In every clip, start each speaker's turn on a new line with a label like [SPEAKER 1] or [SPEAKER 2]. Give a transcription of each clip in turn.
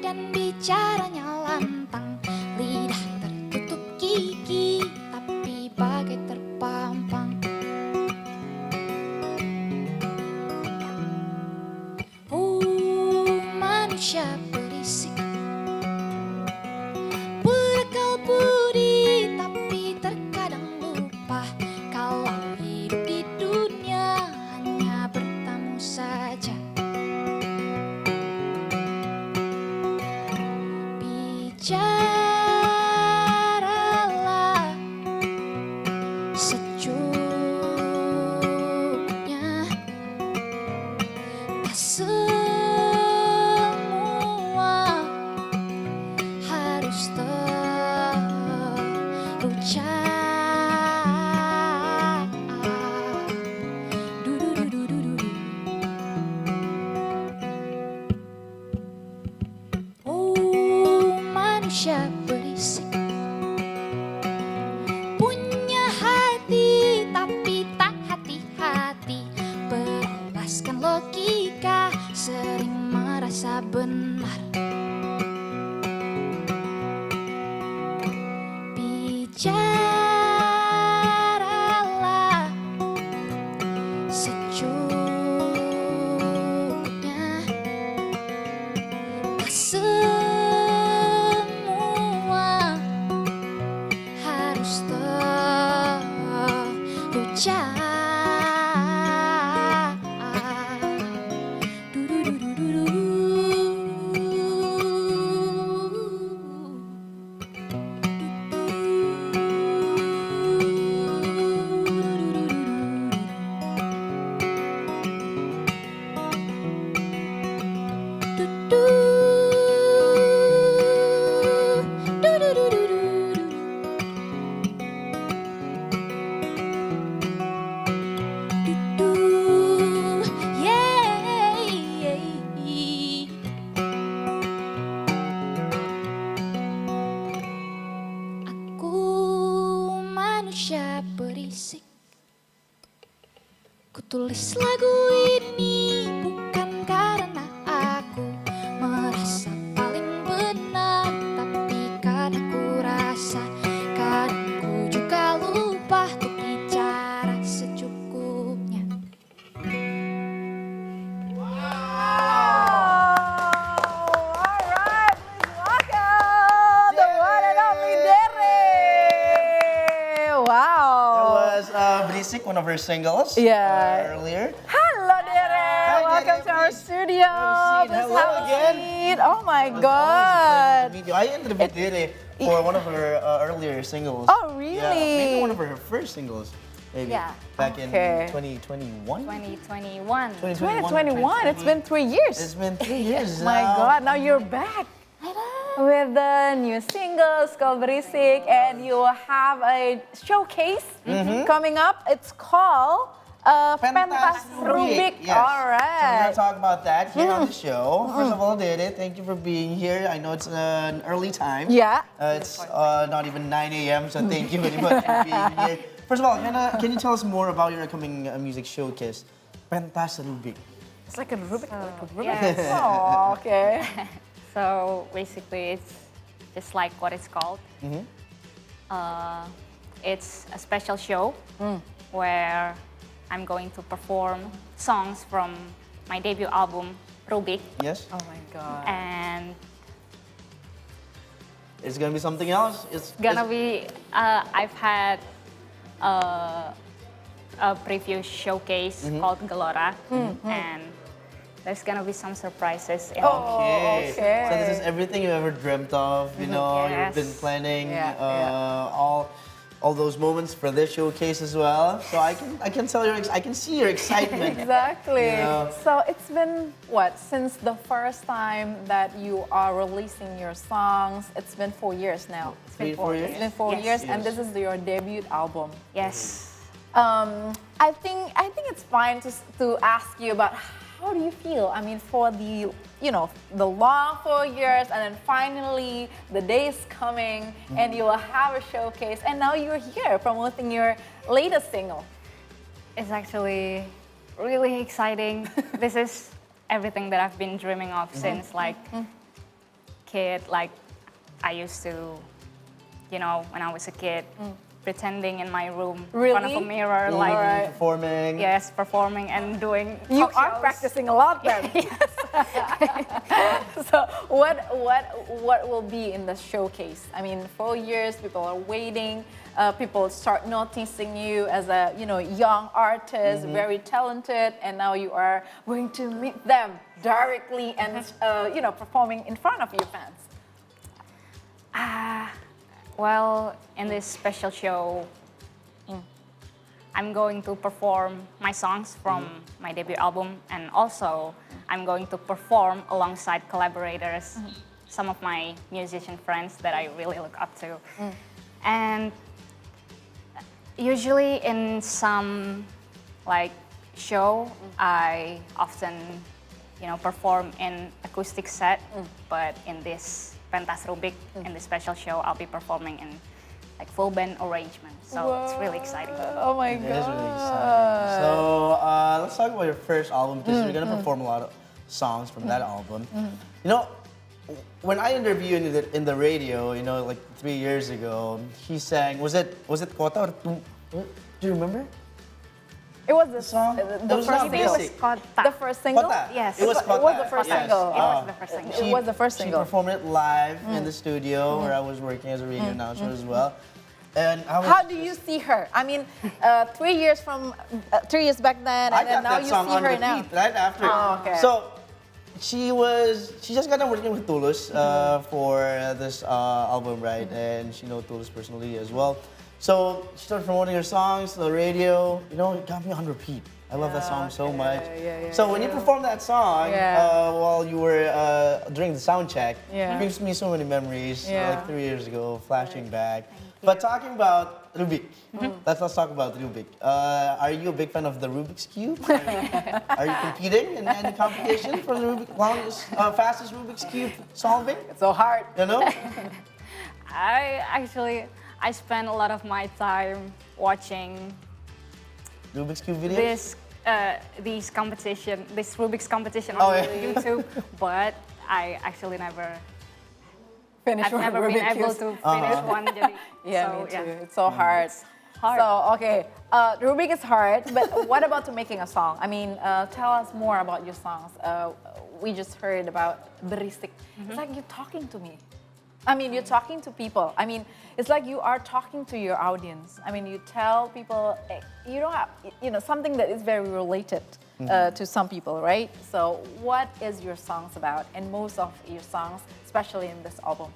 [SPEAKER 1] dan bicaranya lantang, lidah tertutup gigi tapi bagai terpampang. Manusia berisik, berakal budi tapi terkadang lupa kalau hidup di dunia hanya bertamu saja. Bicaralah secukupnya, tak semua harus terucap. Du-du-du-du-du-du. Oh, manusia berisik, punya hati tapi tak hati-hati, beralaskan logika, sering merasa benar. Bicaralah secukupnya, tak semua harus terucap. Aku manusia berisik, ku tulis lagu ini bukan karena aku merasa paling benar, tapi karena ku rasa kadang ku juga lupa untuk bicara secukupnya.
[SPEAKER 2] Alright, please welcome the one and only Dere. Wow.
[SPEAKER 3] That was Berisik, one of her singles
[SPEAKER 2] Yeah.
[SPEAKER 3] earlier.
[SPEAKER 2] Hello Dere. Welcome to our
[SPEAKER 3] please.
[SPEAKER 2] studio.
[SPEAKER 3] Have a seat.
[SPEAKER 2] Please
[SPEAKER 3] Hello
[SPEAKER 2] have a
[SPEAKER 3] again.
[SPEAKER 2] seat. Oh my
[SPEAKER 3] It's always a pleasure
[SPEAKER 2] God.
[SPEAKER 3] to meet you. I interviewed Dere for one of her earlier singles.
[SPEAKER 2] Oh, really?
[SPEAKER 3] Yeah, maybe one of her first singles. Maybe.
[SPEAKER 4] Yeah.
[SPEAKER 3] Back in
[SPEAKER 2] Okay.
[SPEAKER 3] 2021?
[SPEAKER 4] 2021.
[SPEAKER 2] 2021. It's been 3 years.
[SPEAKER 3] It's been 3 years
[SPEAKER 2] My
[SPEAKER 3] now.
[SPEAKER 2] God, now you're back with the new single called Berisik, and you have a showcase coming up. It's called Pentas Rubik.
[SPEAKER 3] Yes.
[SPEAKER 2] All
[SPEAKER 3] So we're
[SPEAKER 2] right.
[SPEAKER 3] gonna talk about that here on the show. First of all, Dere, thank you for being here. I know it's an early time.
[SPEAKER 2] Yeah.
[SPEAKER 3] It's not even 9 a.m., so thank you very much for being here. First of all, can you tell us more about your upcoming music showcase, Pentas Rubik?
[SPEAKER 2] It's like a Rubik.
[SPEAKER 4] Yes.
[SPEAKER 2] Oh, okay.
[SPEAKER 4] So basically, it's just like what it's called. It's a special show where I'm going to perform songs from my debut album, Rubik,
[SPEAKER 3] Yes?
[SPEAKER 2] Oh my God.
[SPEAKER 4] and
[SPEAKER 3] It's gonna be something else? It's
[SPEAKER 4] gonna be. I've had a preview showcase called Gelora, and there's gonna be some surprises in
[SPEAKER 3] Okay.
[SPEAKER 2] Okay.
[SPEAKER 3] So this is everything you ever dreamt of, you know,
[SPEAKER 4] Yes.
[SPEAKER 3] you've been planning
[SPEAKER 2] Yeah,
[SPEAKER 3] all those moments for this showcase as well. So I can tell I can see your excitement.
[SPEAKER 2] Exactly.
[SPEAKER 3] Yeah.
[SPEAKER 2] So it's been what, since the first time that you are releasing your songs? It's been 4 years now.
[SPEAKER 4] It's been
[SPEAKER 3] 4
[SPEAKER 4] 4
[SPEAKER 3] years?
[SPEAKER 2] It's been 4
[SPEAKER 4] Yes.
[SPEAKER 2] years, and
[SPEAKER 3] Yes.
[SPEAKER 2] this is your debut album.
[SPEAKER 4] Yes.
[SPEAKER 2] I think it's fine to ask you about how do you feel? I mean, for the long 4 years, and then finally the day is coming, and you will have a showcase, and now you're here promoting your latest single.
[SPEAKER 4] It's actually really exciting. This is everything that I've been dreaming of since like kid, like I used to, you know, when I was a kid, pretending in my room in front of a
[SPEAKER 2] Really?
[SPEAKER 4] mirror,
[SPEAKER 3] Like
[SPEAKER 4] like
[SPEAKER 3] performing.
[SPEAKER 4] yes, performing and doing.
[SPEAKER 2] You
[SPEAKER 4] talk
[SPEAKER 2] are
[SPEAKER 4] shows.
[SPEAKER 2] practicing a lot then. So what will be in the showcase? I mean, 4 years, people are waiting. People start noticing you as a young artist, very talented, and now you are going to meet them directly and performing in front of your fans.
[SPEAKER 4] Well, in this special show, I'm going to perform my songs from my debut album, and also I'm going to perform alongside collaborators, some of my musician friends that I really look up to. And usually in some like show, I often perform in acoustic set, but in this Pentas Rubik, in the special show, I'll be performing in like full band arrangement. So it's really exciting.
[SPEAKER 2] Oh my
[SPEAKER 3] It is really exciting. So let's talk about your first album because you're gonna perform a lot of songs from that album. You know, when I interviewed you in the radio, like 3 years ago, he sang. Was it Kota or do you remember?
[SPEAKER 2] It was the
[SPEAKER 3] Song?
[SPEAKER 2] the
[SPEAKER 3] It was
[SPEAKER 2] first
[SPEAKER 3] not
[SPEAKER 2] single.
[SPEAKER 3] basic.
[SPEAKER 2] The first single.
[SPEAKER 3] Kota.
[SPEAKER 4] Yes.
[SPEAKER 3] It was
[SPEAKER 2] It
[SPEAKER 3] Kota.
[SPEAKER 2] was the first
[SPEAKER 3] Yes.
[SPEAKER 2] single.
[SPEAKER 4] It was the first single.
[SPEAKER 2] It was the first single.
[SPEAKER 3] She performed it live in the studio where I was working as a radio announcer as well. And I was
[SPEAKER 2] How do you see her? I mean, 3 years from 3 years back then,
[SPEAKER 3] I
[SPEAKER 2] and then
[SPEAKER 3] got
[SPEAKER 2] now
[SPEAKER 3] that
[SPEAKER 2] you
[SPEAKER 3] song
[SPEAKER 2] see
[SPEAKER 3] on
[SPEAKER 2] her
[SPEAKER 3] repeat
[SPEAKER 2] now.
[SPEAKER 3] right after.
[SPEAKER 2] Oh, okay.
[SPEAKER 3] So she just got done working with Tulus for this album, right? And she knows Tulus personally as well. So she started promoting her songs to the radio. It got me on repeat. I love that song so much. So when you performed that song while you were during the sound check, it brings me so many memories, like 3 years ago, flashing back. But talking about Rubik, let's talk about Rubik. Are you a big fan of the Rubik's Cube? Are you competing in any competition for the fastest Rubik's Cube solving?
[SPEAKER 2] It's so hard.
[SPEAKER 4] I spend a lot of my time watching
[SPEAKER 3] Rubik's Cube videos?
[SPEAKER 4] this Rubik's competition
[SPEAKER 3] Oh,
[SPEAKER 4] on
[SPEAKER 3] yeah.
[SPEAKER 4] YouTube, but I actually never
[SPEAKER 2] Finish
[SPEAKER 4] I've never been
[SPEAKER 2] Rubik's
[SPEAKER 4] able
[SPEAKER 2] Cube.
[SPEAKER 4] to finish one. Jadi,
[SPEAKER 2] Yeah,
[SPEAKER 4] so,
[SPEAKER 2] me too. It's so hard.
[SPEAKER 4] hard.
[SPEAKER 2] So, okay, Rubik is hard, but what about to making a song? I mean, tell us more about your songs. We just heard about Berisik. It's like you're talking to me. I mean, you're talking to people. I mean, it's like you are talking to your audience. I mean, you tell people, something that is very related to some people, right? So, what is your songs about? And most of your songs, especially in this album.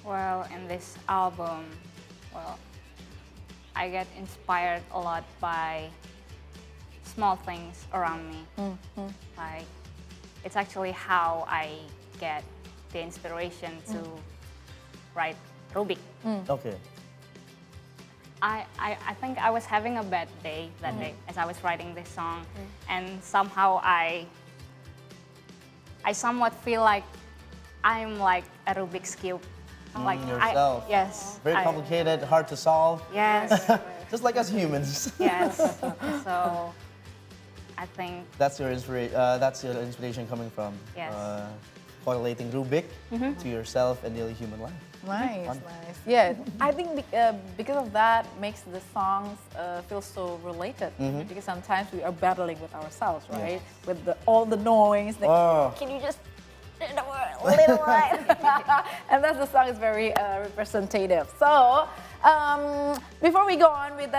[SPEAKER 4] Well, in this album, I get inspired a lot by small things around me. Like, it's actually how I get the inspiration to write Rubik.
[SPEAKER 3] Okay.
[SPEAKER 4] I think I was having a bad day that day as I was writing this song, and somehow I somewhat feel like I'm like a Rubik's Cube. Like
[SPEAKER 3] yourself.
[SPEAKER 4] Yes.
[SPEAKER 3] Very complicated, hard to solve.
[SPEAKER 4] Yes.
[SPEAKER 3] Just like us humans.
[SPEAKER 4] Yes. So I think
[SPEAKER 3] That's your inspiration coming from.
[SPEAKER 4] Yes.
[SPEAKER 3] Correlating Rubik to yourself and daily human life.
[SPEAKER 2] Nice,
[SPEAKER 3] Fun.
[SPEAKER 2] nice. Yeah, I think because of that makes the songs feel so related. Because sometimes we are battling with ourselves, right? With all the noise. Like,
[SPEAKER 3] Oh.
[SPEAKER 2] can you just a little light? And that's the song is very representative. So before we go on with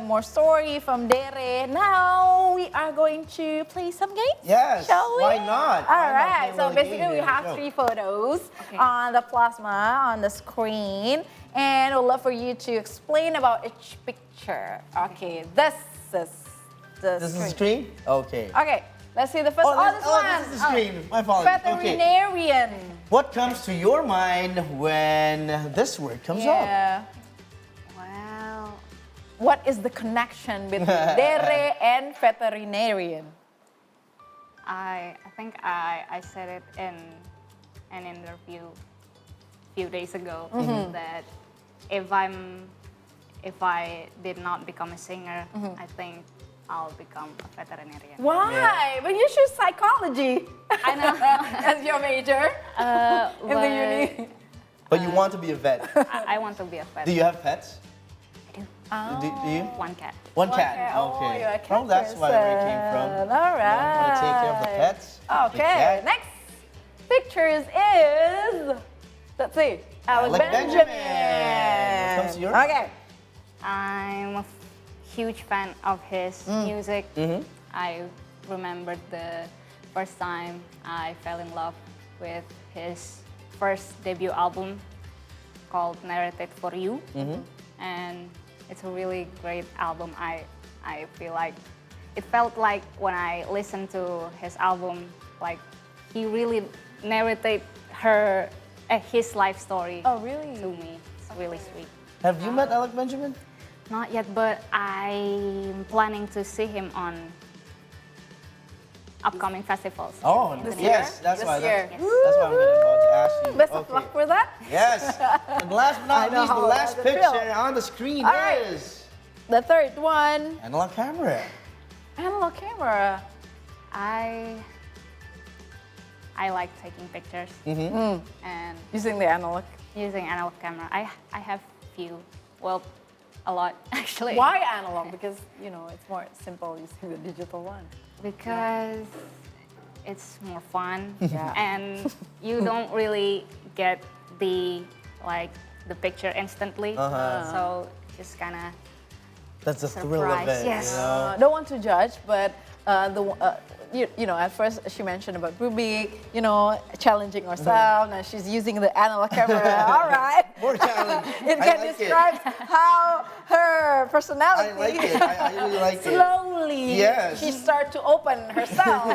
[SPEAKER 2] more story from Dere, now we are going to play some games.
[SPEAKER 3] Yes,
[SPEAKER 2] Shall we?
[SPEAKER 3] why not?
[SPEAKER 2] All
[SPEAKER 3] Why not
[SPEAKER 2] right.
[SPEAKER 3] play
[SPEAKER 2] So
[SPEAKER 3] a little
[SPEAKER 2] basically,
[SPEAKER 3] game
[SPEAKER 2] we
[SPEAKER 3] here?
[SPEAKER 2] have
[SPEAKER 3] Go.
[SPEAKER 2] 3 photos
[SPEAKER 4] Okay.
[SPEAKER 2] on the plasma on the screen, and we'd love for you to explain about each picture. Okay, this is the
[SPEAKER 3] This is the
[SPEAKER 2] screen.
[SPEAKER 3] screen? Okay.
[SPEAKER 2] Okay, let's see the first. This one.
[SPEAKER 3] this is the screen. My apologies. Okay.
[SPEAKER 2] Veterinarian.
[SPEAKER 3] What comes to your mind when this word comes up?
[SPEAKER 2] Yeah.
[SPEAKER 4] wow.
[SPEAKER 2] What is the connection between Dere and veterinarian?
[SPEAKER 4] I think I said it in an interview a few days ago that if I did not become a singer, I think I'll become a veterinarian.
[SPEAKER 2] Why? But you choose psychology
[SPEAKER 4] I know.
[SPEAKER 2] as your major in the uni.
[SPEAKER 3] But you want to be a vet.
[SPEAKER 4] I want to be a vet.
[SPEAKER 3] Do you have pets?
[SPEAKER 4] I do.
[SPEAKER 3] Do you?
[SPEAKER 4] One cat.
[SPEAKER 3] One
[SPEAKER 2] Okay.
[SPEAKER 3] cat.
[SPEAKER 2] Oh,
[SPEAKER 3] Okay.
[SPEAKER 2] you're a cat
[SPEAKER 3] Well, that's where it came from.
[SPEAKER 2] person. All right.
[SPEAKER 3] Want to take care of the pets? the
[SPEAKER 2] Okay.
[SPEAKER 3] cat.
[SPEAKER 2] Next pictures is, let's see, Alec
[SPEAKER 3] Alec
[SPEAKER 2] Benjamin.
[SPEAKER 3] Benjamin. What comes to your-
[SPEAKER 2] Okay.
[SPEAKER 4] I'm a huge fan of his music. I remembered the first time I fell in love with his first debut album called Narrated for You. And it's a really great album. I feel like it felt like when I listened to his album, like he really narrated his life story
[SPEAKER 2] Oh, really?
[SPEAKER 4] to me. It's really sweet.
[SPEAKER 3] Have you met Alec Benjamin?
[SPEAKER 4] Not yet, but I'm planning to see him on upcoming festivals.
[SPEAKER 3] Oh,
[SPEAKER 2] This
[SPEAKER 3] yes.
[SPEAKER 2] year?
[SPEAKER 3] That's
[SPEAKER 2] This
[SPEAKER 3] why.
[SPEAKER 2] year.
[SPEAKER 3] That's why I'm about to ask you.
[SPEAKER 2] Best of
[SPEAKER 3] Okay.
[SPEAKER 2] luck for that.
[SPEAKER 3] Yes. And last but
[SPEAKER 2] I
[SPEAKER 3] not
[SPEAKER 2] know
[SPEAKER 3] least, the
[SPEAKER 2] how
[SPEAKER 3] last
[SPEAKER 2] does it
[SPEAKER 3] picture
[SPEAKER 2] feel.
[SPEAKER 3] on the screen
[SPEAKER 2] All right.
[SPEAKER 3] is
[SPEAKER 2] The third one,
[SPEAKER 3] analog camera.
[SPEAKER 2] analog camera.
[SPEAKER 4] I like taking pictures and
[SPEAKER 2] Using the analog.
[SPEAKER 4] using analog camera. I have few, well, a lot actually.
[SPEAKER 2] Why analog? Because, you know, it's more simple using the digital one.
[SPEAKER 4] Because it's more fun
[SPEAKER 2] Yeah.
[SPEAKER 4] and you don't really get the picture instantly. So just kind of
[SPEAKER 3] That's the thrill of
[SPEAKER 4] Surprise,
[SPEAKER 3] it.
[SPEAKER 4] yes.
[SPEAKER 3] You know?
[SPEAKER 2] Don't want to judge, but you know, at first she mentioned about Ruby, you know, challenging herself. Now she's using the analog camera. All right.
[SPEAKER 3] More challenge.
[SPEAKER 2] It
[SPEAKER 3] I
[SPEAKER 2] can
[SPEAKER 3] like
[SPEAKER 2] describe how her
[SPEAKER 3] I
[SPEAKER 2] personality
[SPEAKER 3] like it. I really like it.
[SPEAKER 2] slowly
[SPEAKER 3] Yes.
[SPEAKER 2] she starts to open herself.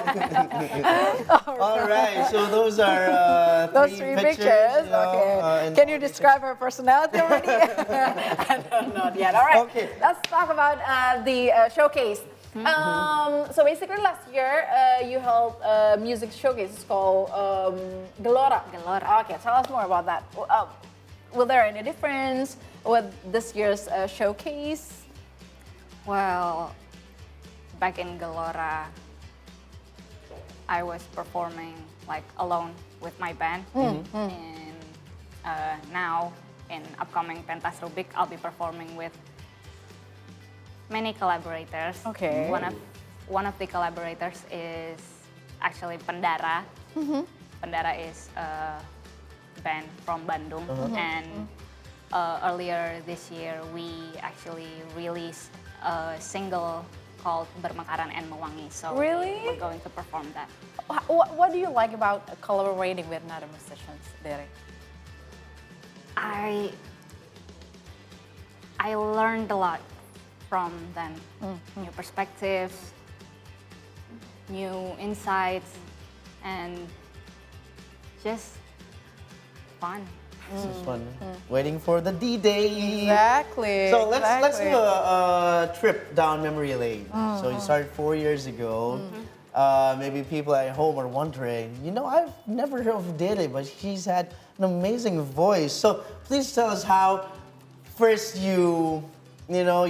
[SPEAKER 3] All right. So those are
[SPEAKER 2] Those three pictures.
[SPEAKER 3] you know,
[SPEAKER 2] Okay.
[SPEAKER 3] and
[SPEAKER 2] Can you describe her personality already? I don't know yet. All right.
[SPEAKER 3] Okay.
[SPEAKER 2] Let's talk about the showcase. So basically, last year you held a music showcase. It's called Gelora.
[SPEAKER 4] Gelora.
[SPEAKER 2] Okay. Tell us more about that. Will there any difference with this year's showcase?
[SPEAKER 4] Well, back in Gelora, I was performing like alone with my band, and now in upcoming Pentas Rubik, I'll be performing with many collaborators.
[SPEAKER 2] Okay.
[SPEAKER 4] One of the collaborators is actually Pendara. Pendara is a band from Bandung, and earlier this year we actually released a single called Bermekaran and Mewangi. So
[SPEAKER 2] Really?
[SPEAKER 4] we're going to perform that.
[SPEAKER 2] What do you like about collaborating with other musicians, Derek?
[SPEAKER 4] I learned a lot from them. New perspectives, new insights, and just fun.
[SPEAKER 3] This is fun. Waiting for the D-Day.
[SPEAKER 2] Exactly.
[SPEAKER 3] So let's do a trip down memory lane. So you started 4 years ago. Maybe people at home are wondering, you know, I've never heard of Dede, but she's had an amazing voice. So please tell us how first you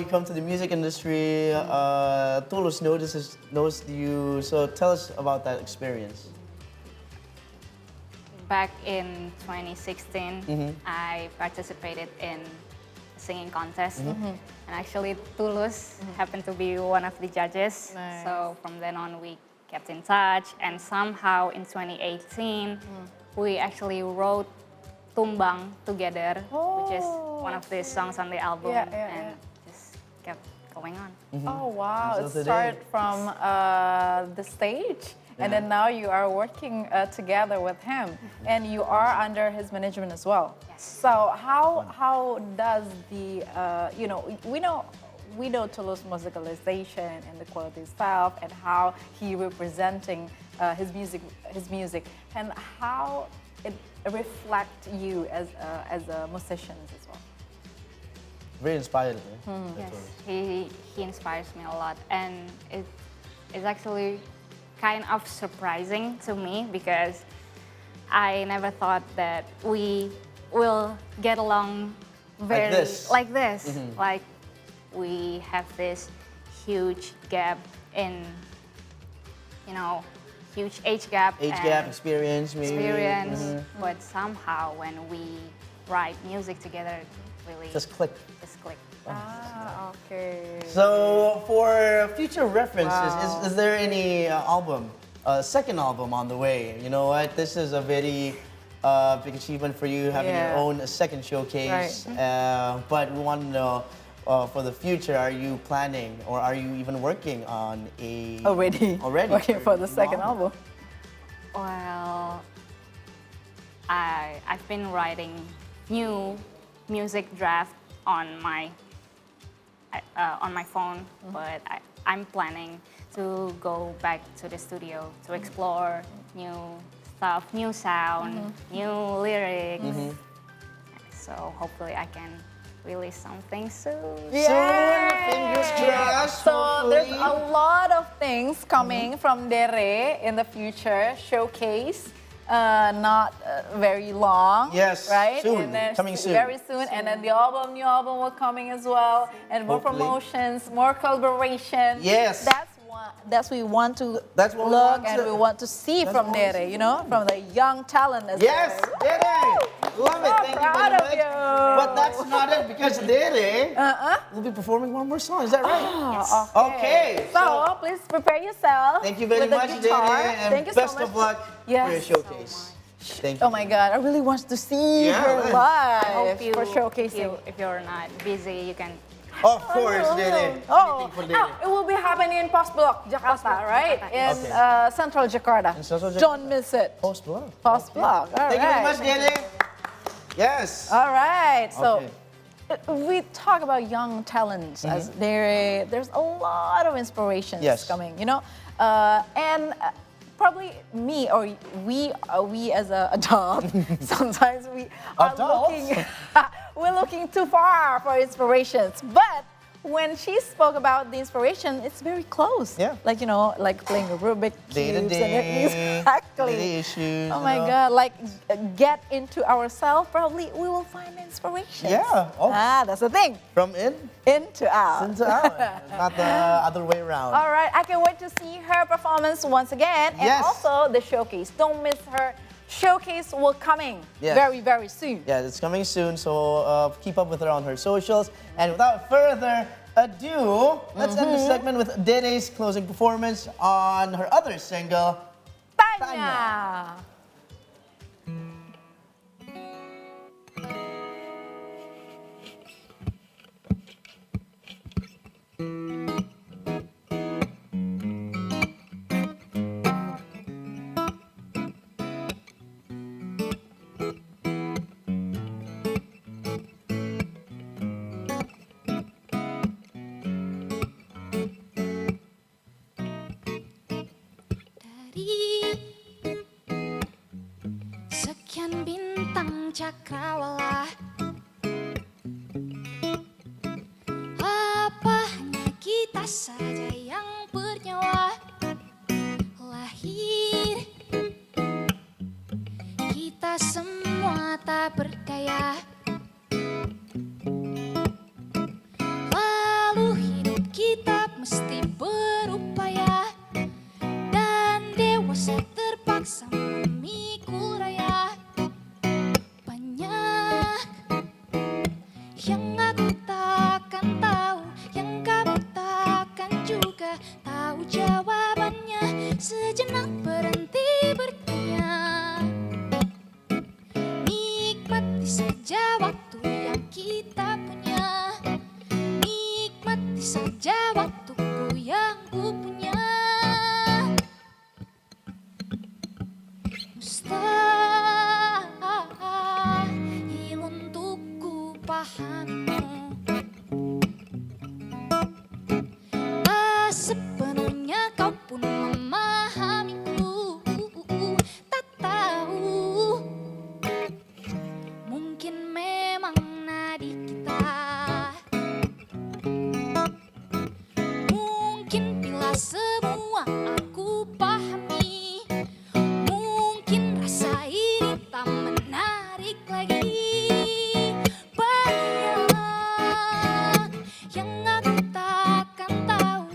[SPEAKER 3] come to the music industry. Tulus noticed you. So tell us about that experience.
[SPEAKER 4] Back in 2016, I participated in a singing contest. And actually, Tulus happened to be one of the judges.
[SPEAKER 2] Nice.
[SPEAKER 4] So from then on, we kept in touch. And somehow in 2018, we actually wrote Tumbang together, which is one of the songs on the album.
[SPEAKER 2] Yeah,
[SPEAKER 4] and just kept going on.
[SPEAKER 2] Oh wow!
[SPEAKER 3] Until
[SPEAKER 2] It
[SPEAKER 3] today.
[SPEAKER 2] started from the stage, and then now you are working together with him, and you are under his management as well.
[SPEAKER 4] Yes.
[SPEAKER 2] So how does the we know Tulus musicalization and the quality itself, and how he representing his music, and how it reflect you as a musician as well.
[SPEAKER 3] Very inspiring.
[SPEAKER 4] Yes, he inspires me a lot, and it's actually kind of surprising to me because I never thought that we will get along very
[SPEAKER 3] this.
[SPEAKER 4] like this. Like we have this huge gap in, you know, huge age gap.
[SPEAKER 3] Age
[SPEAKER 4] and
[SPEAKER 3] gap, experience, maybe.
[SPEAKER 4] experience,
[SPEAKER 3] Mhm.
[SPEAKER 4] but somehow when we write music together, it really
[SPEAKER 3] Just click.
[SPEAKER 4] just click.
[SPEAKER 2] Ah, okay.
[SPEAKER 3] So for future references, is there any album, second album on the way? You know what? This is a very big achievement for you having your
[SPEAKER 2] Yeah.
[SPEAKER 3] own second showcase.
[SPEAKER 2] Right.
[SPEAKER 3] But we want to know for the future, are you planning or are you even working on a
[SPEAKER 2] Already working for the
[SPEAKER 3] new
[SPEAKER 2] second album.
[SPEAKER 4] Well, I've been writing new music draft on my phone, but I'm planning to go back to the studio to explore new stuff, new sound, new lyrics. So hopefully I can release something soon.
[SPEAKER 3] Soon, fingers crossed.
[SPEAKER 2] So there's a
[SPEAKER 3] hopefully.
[SPEAKER 2] lot of things coming from Dere in the future. Showcase, not very long.
[SPEAKER 3] Yes,
[SPEAKER 2] right?
[SPEAKER 3] soon,
[SPEAKER 2] And then
[SPEAKER 3] coming soon.
[SPEAKER 2] Very soon, and then the new album will coming as well, and more
[SPEAKER 3] Hopefully.
[SPEAKER 2] promotions, more collaboration.
[SPEAKER 3] Yes.
[SPEAKER 2] That's what we want to
[SPEAKER 3] That's what we
[SPEAKER 2] look
[SPEAKER 3] want
[SPEAKER 2] and
[SPEAKER 3] to-
[SPEAKER 2] we want to see
[SPEAKER 3] That's
[SPEAKER 2] from
[SPEAKER 3] what we want to
[SPEAKER 2] Dere.
[SPEAKER 3] see.
[SPEAKER 2] You know, from the young talent as
[SPEAKER 3] Yes,
[SPEAKER 2] well.
[SPEAKER 3] Dere! Love it,
[SPEAKER 2] So
[SPEAKER 3] thank you
[SPEAKER 2] proud
[SPEAKER 3] very
[SPEAKER 2] of
[SPEAKER 3] much.
[SPEAKER 2] you.
[SPEAKER 3] But that's not it because Dere will be performing one more song, is that right?
[SPEAKER 2] Oh,
[SPEAKER 3] Okay,
[SPEAKER 2] So please prepare yourself.
[SPEAKER 3] Thank you very
[SPEAKER 2] with the
[SPEAKER 3] much,
[SPEAKER 2] guitar.
[SPEAKER 3] Dere, and
[SPEAKER 2] Thank you
[SPEAKER 3] best
[SPEAKER 2] so much.
[SPEAKER 3] of luck
[SPEAKER 2] Yes.
[SPEAKER 3] for your showcase. Thank you.
[SPEAKER 2] Oh my God, I really want to see
[SPEAKER 3] Yeah,
[SPEAKER 2] her
[SPEAKER 3] man.
[SPEAKER 2] live
[SPEAKER 4] Hope you,
[SPEAKER 2] for showcasing.
[SPEAKER 4] if you're not busy, you can.
[SPEAKER 3] Of course, Dere.
[SPEAKER 2] Oh,
[SPEAKER 3] Anything for Dere.
[SPEAKER 2] it will be happening in Post Block, Jakarta, right? In
[SPEAKER 3] Okay.
[SPEAKER 2] Central Jakarta.
[SPEAKER 3] In Central Jakarta.
[SPEAKER 2] Don't miss it.
[SPEAKER 3] Post Block.
[SPEAKER 2] Post Block. All
[SPEAKER 3] Thank you very
[SPEAKER 2] right.
[SPEAKER 3] much, Dere. Yes.
[SPEAKER 2] All right. So
[SPEAKER 3] Okay.
[SPEAKER 2] we talk about young talents as there's a lot of inspirations
[SPEAKER 3] Yes.
[SPEAKER 2] coming, you know, and probably me or we as a adult sometimes we are
[SPEAKER 3] Adults?
[SPEAKER 2] looking we're looking too far for inspirations, but when she spoke about the inspiration, it's very close.
[SPEAKER 3] Yeah.
[SPEAKER 2] Like, you know, like playing a Rubik
[SPEAKER 3] Day to
[SPEAKER 2] cubes
[SPEAKER 3] day.
[SPEAKER 2] exactly.
[SPEAKER 3] Day issues.
[SPEAKER 2] Oh
[SPEAKER 3] you
[SPEAKER 2] my
[SPEAKER 3] know.
[SPEAKER 2] God, like get into ourselves, probably we will find inspiration.
[SPEAKER 3] Yeah. Oh.
[SPEAKER 2] That's the thing.
[SPEAKER 3] From in
[SPEAKER 2] Into out.
[SPEAKER 3] into out, not the other way around.
[SPEAKER 2] All right, I can't wait to see her performance once again. And
[SPEAKER 3] Yes.
[SPEAKER 2] also the showcase. Don't miss her. Showcase will coming
[SPEAKER 3] Yes.
[SPEAKER 2] very, very soon.
[SPEAKER 3] Yeah, it's coming soon, so keep up with her on her socials. And without further ado, let's end the segment with Dere's closing performance on her other single,
[SPEAKER 2] Tanya.
[SPEAKER 1] Dari sekian bintang cakrawala, apa hanya kita saja yang bernyawa? Lahir kita semua tak berdaya, lalu hidup kita mesti berupaya, dan dewasa terpaksa memikul raya. Banyak yang aku takkan tahu, yang kamu takkan juga tahu jawabannya. Sejenak berhenti bertanya, nikmati saja waktu yang kita punya, nikmati saja waktuku yang ku punya. Mustahil untuk ku pahamimu, tak sepenuhnya kau pun memahamiku. Tak tahu, mungkin memang nadi kita, mungkin bila semua aku pahami, mungkin rasa ini tak menarik lagi. Banyak yang aku takkan tahu,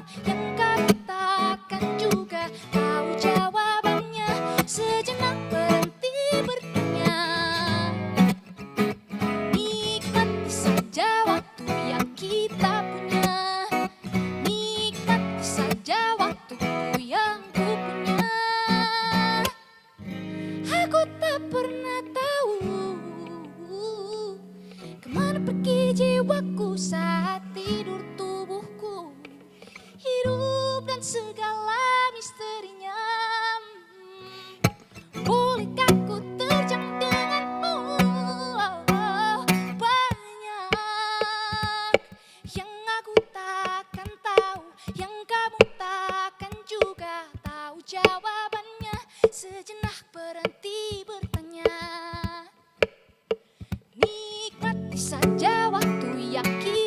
[SPEAKER 1] dengan segala misterinya. Bolehkah ku terjang denganmu? Banyak yang aku takkan tahu, yang kamu takkan juga tahu jawabannya. Sejenak berhenti bertanya, nikmati saja waktu, yakin